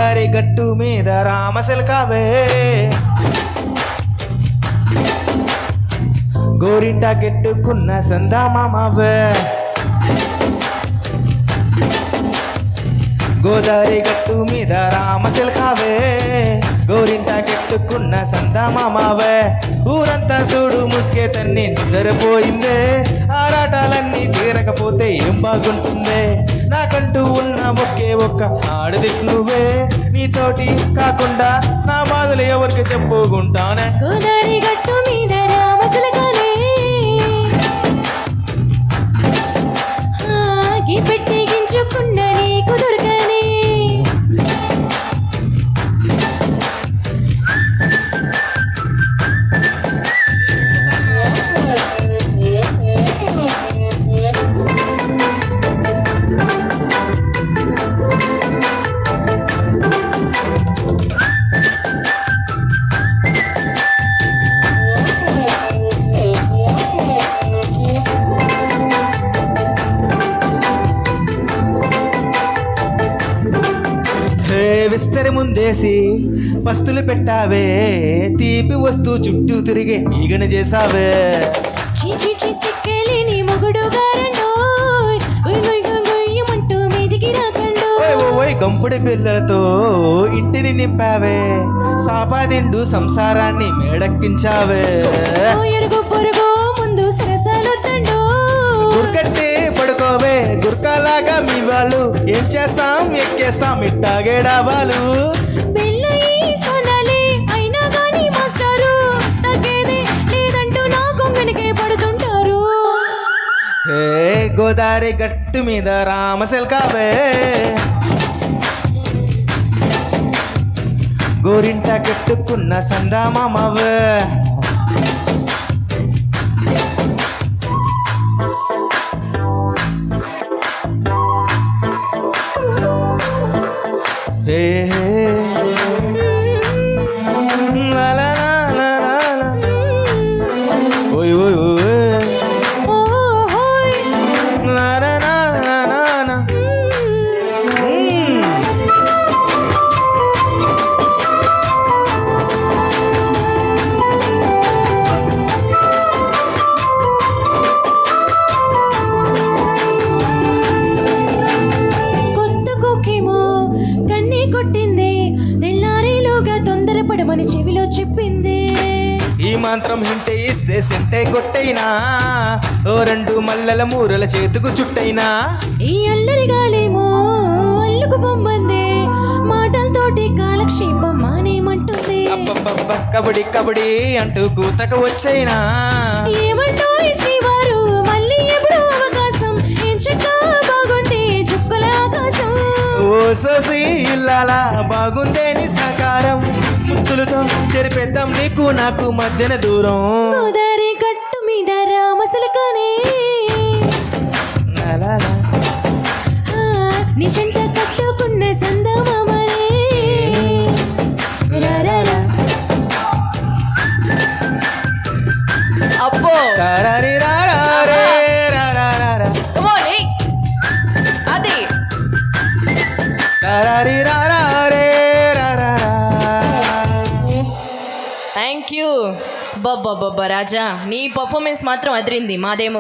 గోదారి గట్టు మీద రామశిల్కావే గోరింట కెట్టుకున్న సందామామవే గోదారి గట్టు మీద రామశిల్కావే గోరింట కెట్టుకున్న సందామామవే ఊరంతా చూడు ముసుగే తన్ని నిద్రపోయిందే ఆరాటాలన్నీ తీరకపోతే ఏం బాగుంటుందే నాకంటూ ఉన్న ఒకే ఒక్క ఆడదిక్ నువ్వే నీతోటి కాకుండా నా బాధలు ఎవరికి చెప్పుకుంటానే గోదారి గట్టు మీద రామశిల్కాలే ఆగి పెట్టి గింజుకున్న నీకు దొరకని విస్తరి ముందేసి పస్తులు పెట్టావే తీపి వస్తూ చుట్టూ తిరిగే ఈగని చేసావే చీచి సిక్కలేని మొగుడు గారండోయ్ గుయ్యమంటూ మీదికి రాకండో ఓయ్ గంపుడి పిల్లలతో ఇంటిని నింపావే సాపాదిండు సంసారాన్ని మేడక్కించావే ఎరుగు పొరుగు ముందు సరసాలొద్దండో గుర్కట్టి పడుకోవే గుర్కాలాగా మీ వాళ్ళు ఏం చేస్తాం ఎక్కేస్తాం ఇట్టాగే డాబాలు పెళ్ళయి సోనాలి అయినా గాని మాస్టారు తగ్గేది లేదంటూ నాకు వెనకే పడుతుంటారు గోదారి గట్టు మీద రామశిల్కావే గోరింట కెట్టుకున్న సందామామవే లా లా లా లా లా. ఓయ్ ఓయ్ ఓయ్ ఓహోయ్ లా లా లా లా లా లా. కొత్త కోకేమో కన్నీ కొట్టింది తెల్లారిలోగా తొందరపడమని చెవిలో చెప్పింది ఈ మంత్రం హింటే ఇస్తే సెంటే కొట్టైనా ఓ రెండు మల్లెల మూరల చేతుకు చుట్టైనా ఈ అల్లరి గాలేమో అల్లుకు పొమ్మంది మాటలతోటి కాలక్షేపం మానేమంటుంది అబ్బబ్బబ్బ కబడి కబడి అంటూ కూతకు వచ్చైనా ఏమంటో ఈ శ్రీవారు మళ్ళీ ఎప్పుడు అవకాశం ఏం చక్క బాగుంది చుక్కల ఆకాశం ఓ సోసి ఇల్లాలా బాగుందే నీ సాకారం ముద్దులతో చెరిపేద్దాం నీకు నాకు మధ్యన దూరం గోదారి గట్టు మీద రామశిల్కానే లాలాలా. నిజంట కట్టుకున్న సందమామలే రారారా. అబ్బో తారారి రారారే రారారా. కమోని అది తారారి రారారే రారారా. థ్యాంక్ యూ బాబా రాజా నీ పర్ఫార్మెన్స్ మాత్రం అదిరింది మాదేమో